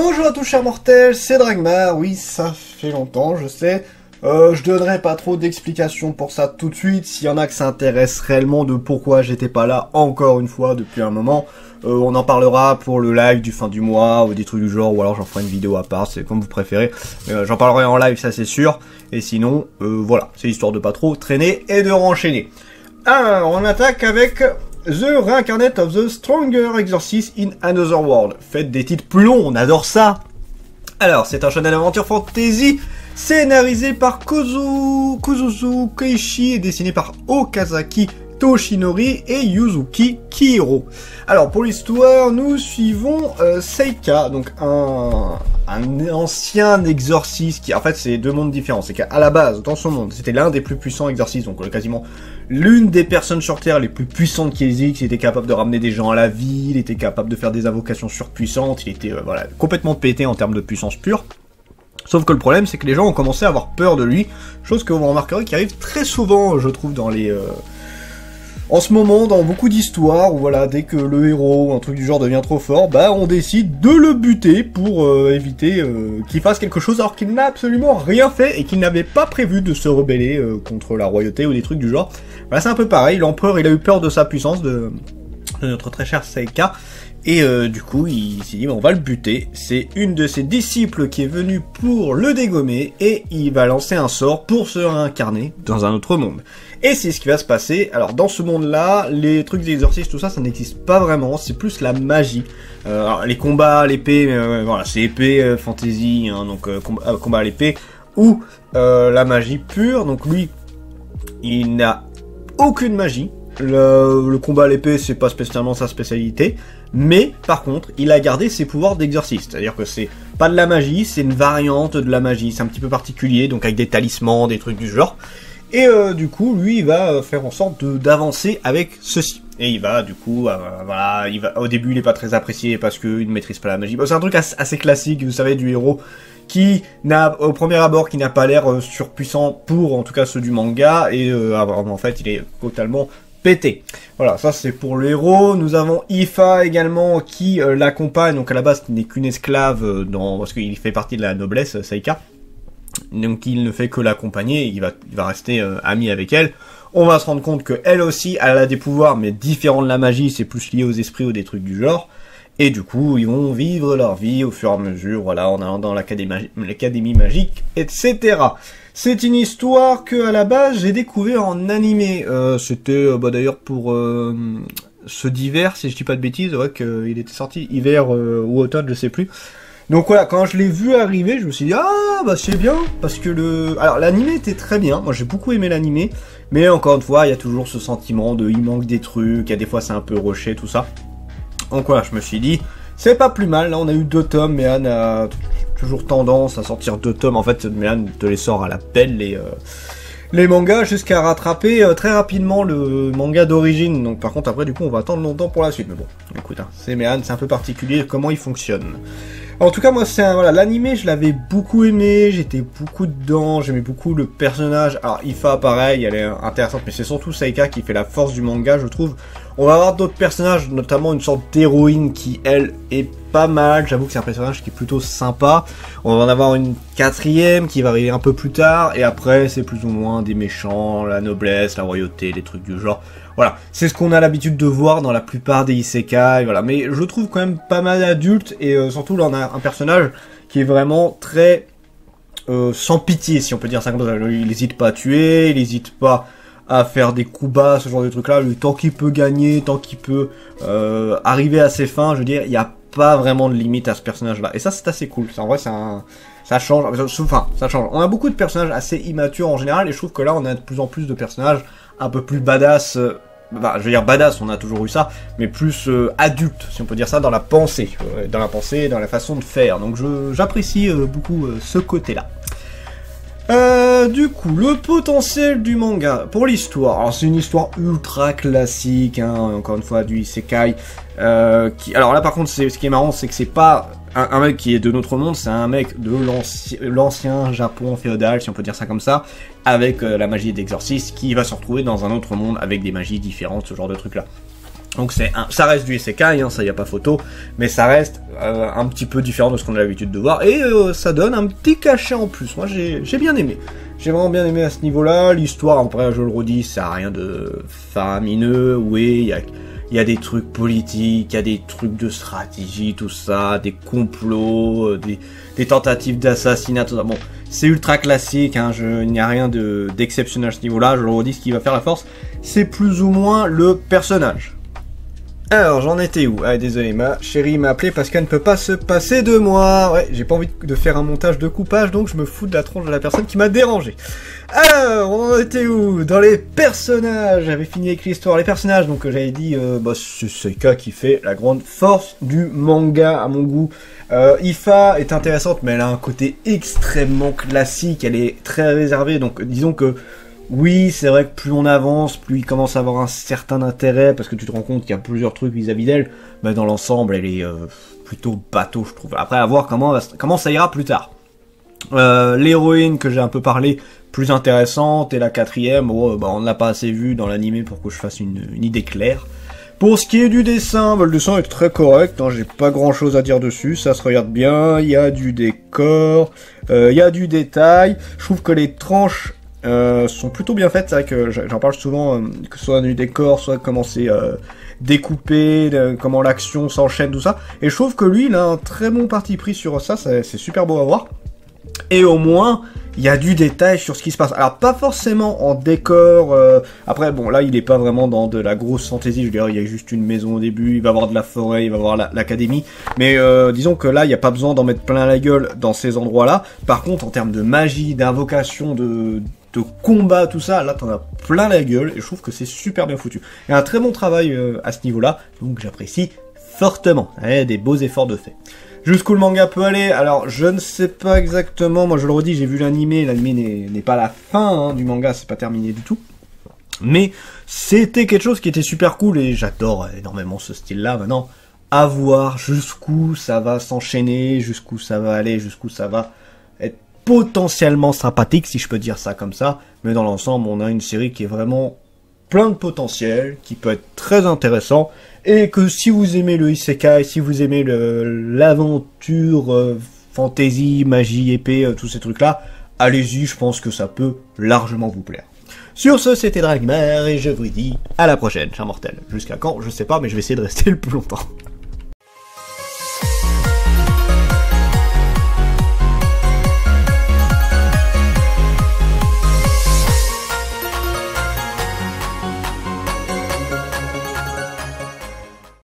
Bonjour à tous chers mortels, c'est Dragmar, oui ça fait longtemps je sais, je donnerai pas trop d'explications pour ça tout de suite, s'il y en a que ça intéresse réellement de pourquoi j'étais pas là encore une fois depuis un moment, on en parlera pour le live du fin du mois ou des trucs du genre, ou alors j'en ferai une vidéo à part, c'est comme vous préférez, j'en parlerai en live ça c'est sûr, et sinon voilà, c'est histoire de pas trop traîner et de renchaîner. Alors on attaque avec The Reincarnate of the Stronger Exorcist in Another World. Faites des titres plus longs, on adore ça. Alors, c'est un shonen aventure fantasy scénarisé par Kuzuzu Keishi et dessiné par Okazaki Toshinori et Yuzuki Kihiro. Alors, pour l'histoire, nous suivons Seika, donc un ancien exorciste qui, en fait, c'est deux mondes différents. C'est qu'à la base, dans son monde, c'était l'un des plus puissants exorcistes, donc quasiment l'une des personnes sur Terre les plus puissantes qui existent. Il était capable de ramener des gens à la vie, il était capable de faire des invocations surpuissantes, il était voilà, complètement pété en termes de puissance pure. Sauf que le problème, c'est que les gens ont commencé à avoir peur de lui, chose que vous remarquerez qui arrive très souvent, je trouve, dans les... En ce moment, dans beaucoup d'histoires, où voilà, dès que le héros ou un truc du genre devient trop fort, bah on décide de le buter pour éviter qu'il fasse quelque chose alors qu'il n'a absolument rien fait et qu'il n'avait pas prévu de se rebeller contre la royauté ou des trucs du genre. Voilà, c'est un peu pareil, l'empereur il a eu peur de sa puissance, de notre très cher Seika, et du coup il s'est dit bah, on va le buter. C'est une de ses disciples qui est venue pour le dégommer et il va lancer un sort pour se réincarner dans un autre monde. Et c'est ce qui va se passer. Alors dans ce monde-là, les trucs d'exorcisme, tout ça, ça n'existe pas vraiment. C'est plus la magie. Alors, les combats à l'épée, voilà, c'est épée fantasy, hein, donc combat à l'épée ou la magie pure. Donc lui, il n'a aucune magie. Le combat à l'épée, c'est pas spécialement sa spécialité. Mais par contre, il a gardé ses pouvoirs d'exorciste. C'est-à-dire que c'est pas de la magie, c'est une variante de la magie. C'est un petit peu particulier, donc avec des talismans, des trucs du genre. Et du coup, lui, il va faire en sorte d'avancer avec ceci. Et il va, du coup, voilà, au début, il est pas très apprécié parce qu'il ne maîtrise pas la magie. Bon, c'est un truc assez classique, vous savez, du héros qui n'a, au premier abord, qui n'a pas l'air surpuissant pour, en tout cas, ceux du manga. Et en fait, il est totalement pété. Voilà, ça c'est pour le héros. Nous avons Ifa également qui l'accompagne. Donc à la base, il n'est qu'une esclave parce qu'il fait partie de la noblesse, Seika. Donc il ne fait que l'accompagner, il va rester ami avec elle. On va se rendre compte que elle aussi, elle a des pouvoirs, mais différents de la magie, c'est plus lié aux esprits ou des trucs du genre. Et du coup, ils vont vivre leur vie au fur et à mesure, voilà, en allant dans l'académie magique, etc. C'est une histoire que à la base j'ai découvert en animé. C'était d'ailleurs pour ce d'hiver, si je dis pas de bêtises, ouais, qu'il était sorti hiver ou automne, je sais plus. Donc voilà, quand je l'ai vu arriver, je me suis dit ah bah c'est bien parce que alors l'animé était très bien. Moi j'ai beaucoup aimé l'animé, mais encore une fois, il y a toujours ce sentiment de il manque des trucs, il y a des fois c'est un peu rushé tout ça. Donc voilà, je me suis dit c'est pas plus mal. Là on a eu 2 tomes, mais Anne a toujours tendance à sortir 2 tomes. En fait, Anne te les sort à la pelle les mangas jusqu'à rattraper très rapidement le manga d'origine. Donc par contre après du coup on va attendre longtemps pour la suite. Mais bon, écoute, hein, c'est Méane, c'est un peu particulier comment il fonctionne. En tout cas moi c'est voilà, l'animé je l'avais beaucoup aimé, j'étais beaucoup dedans, j'aimais beaucoup le personnage. Alors Ifa pareil, elle est intéressante, mais c'est surtout Seika qui fait la force du manga je trouve. On va avoir d'autres personnages, notamment une sorte d'héroïne qui elle est pas mal, j'avoue que c'est un personnage qui est plutôt sympa. On va en avoir une 4e qui va arriver un peu plus tard, et après c'est plus ou moins des méchants, la noblesse, la royauté, des trucs du genre. Voilà, c'est ce qu'on a l'habitude de voir dans la plupart des isekai, voilà. Mais je trouve quand même pas mal adulte, et surtout là on a un personnage qui est vraiment très sans pitié, si on peut dire ça comme ça. Il n'hésite pas à tuer, il n'hésite pas à faire des coups bas, ce genre de trucs là, lui, tant qu'il peut gagner, tant qu'il peut arriver à ses fins, je veux dire, il n'y a pas vraiment de limite à ce personnage là, et ça c'est assez cool, en vrai ça change, enfin ça change, on a beaucoup de personnages assez immatures en général, et je trouve que là on a de plus en plus de personnages un peu plus badass, bah, je veux dire badass, on a toujours eu ça, mais plus adulte, si on peut dire ça, dans la pensée, dans la façon de faire, donc j'apprécie beaucoup ce côté là. Du coup, le potentiel du manga pour l'histoire. Alors c'est une histoire ultra classique, hein, encore une fois du isekai. Alors là par contre, ce qui est marrant, c'est que c'est pas un mec qui est de notre monde, c'est un mec de l'ancien Japon féodal, si on peut dire ça comme ça, avec la magie d'exorcisme, qui va se retrouver dans un autre monde avec des magies différentes, ce genre de trucs là. Donc ça reste du isekai, hein, ça y a pas photo, mais ça reste un petit peu différent de ce qu'on a l'habitude de voir, et ça donne un petit cachet en plus. Moi j'ai bien aimé, j'ai vraiment bien aimé à ce niveau-là. L'histoire, après je le redis, ça a rien de faramineux, oui, il y a des trucs politiques, il y a des trucs de stratégie, tout ça, des complots, des tentatives d'assassinat, tout ça. Bon, c'est ultra classique, hein, il n'y a rien d'exceptionnel à ce niveau-là. Je le redis, ce qui va faire la force, c'est plus ou moins le personnage. Alors, j'en étais où? Ah, désolé, ma chérie m'a appelé parce qu'elle ne peut pas se passer de moi. Ouais, j'ai pas envie de faire un montage de coupage, donc je me fous de la tronche de la personne qui m'a dérangé. Alors, on en était où? Dans les personnages. J'avais fini avec l'histoire. Les personnages, donc j'avais dit, c'est Seika qui fait la grande force du manga, à mon goût. Ifa est intéressante, mais elle a un côté extrêmement classique. Elle est très réservée, donc disons que oui, c'est vrai que plus on avance, plus il commence à avoir un certain intérêt, parce que tu te rends compte qu'il y a plusieurs trucs vis-à-vis d'elle, mais dans l'ensemble, elle est plutôt bateau, je trouve. Après, à voir comment ça ira plus tard. L'héroïne que j'ai un peu parlé, plus intéressante, et la quatrième, on ne l'a pas assez vue dans l'animé pour que je fasse une idée claire. Pour ce qui est du dessin, le dessin est très correct, hein, j'ai pas grand chose à dire dessus, ça se regarde bien, il y a du décor, il y a du détail, je trouve que les tranches sont plutôt bien faites, c'est vrai que j'en parle souvent, que ce soit du décor, soit comment c'est découpé, comment l'action s'enchaîne, tout ça, et je trouve que lui, il a un très bon parti pris sur ça, c'est super beau à voir, et au moins, il y a du détail sur ce qui se passe. Alors, pas forcément en décor, après, bon, là, il est pas vraiment dans de la grosse fantaisie, je veux dire, il y a juste une maison au début, il va y avoir de la forêt, il va y avoir l'académie, mais disons que là, il n'y a pas besoin d'en mettre plein la gueule dans ces endroits-là. Par contre, en termes de magie, d'invocation, de combat, tout ça, là t'en as plein la gueule, et je trouve que c'est super bien foutu. Il y a un très bon travail à ce niveau-là, donc j'apprécie fortement. Des beaux efforts de fait. Jusqu'où le manga peut aller, alors je ne sais pas exactement, moi je le redis, j'ai vu l'animé n'est pas la fin du manga, c'est pas terminé du tout. Mais c'était quelque chose qui était super cool, et j'adore énormément ce style-là. Maintenant, à voir jusqu'où ça va s'enchaîner, jusqu'où ça va aller, jusqu'où ça va être potentiellement sympathique, si je peux dire ça comme ça, mais dans l'ensemble, on a une série qui est vraiment plein de potentiel, qui peut être très intéressant, et que si vous aimez le isekai, si vous aimez l'aventure, fantasy, magie, épée, tous ces trucs-là, allez-y, je pense que ça peut largement vous plaire. Sur ce, c'était Dragmar, et je vous dis à la prochaine, cher mortel. Jusqu'à quand, je sais pas, mais je vais essayer de rester le plus longtemps.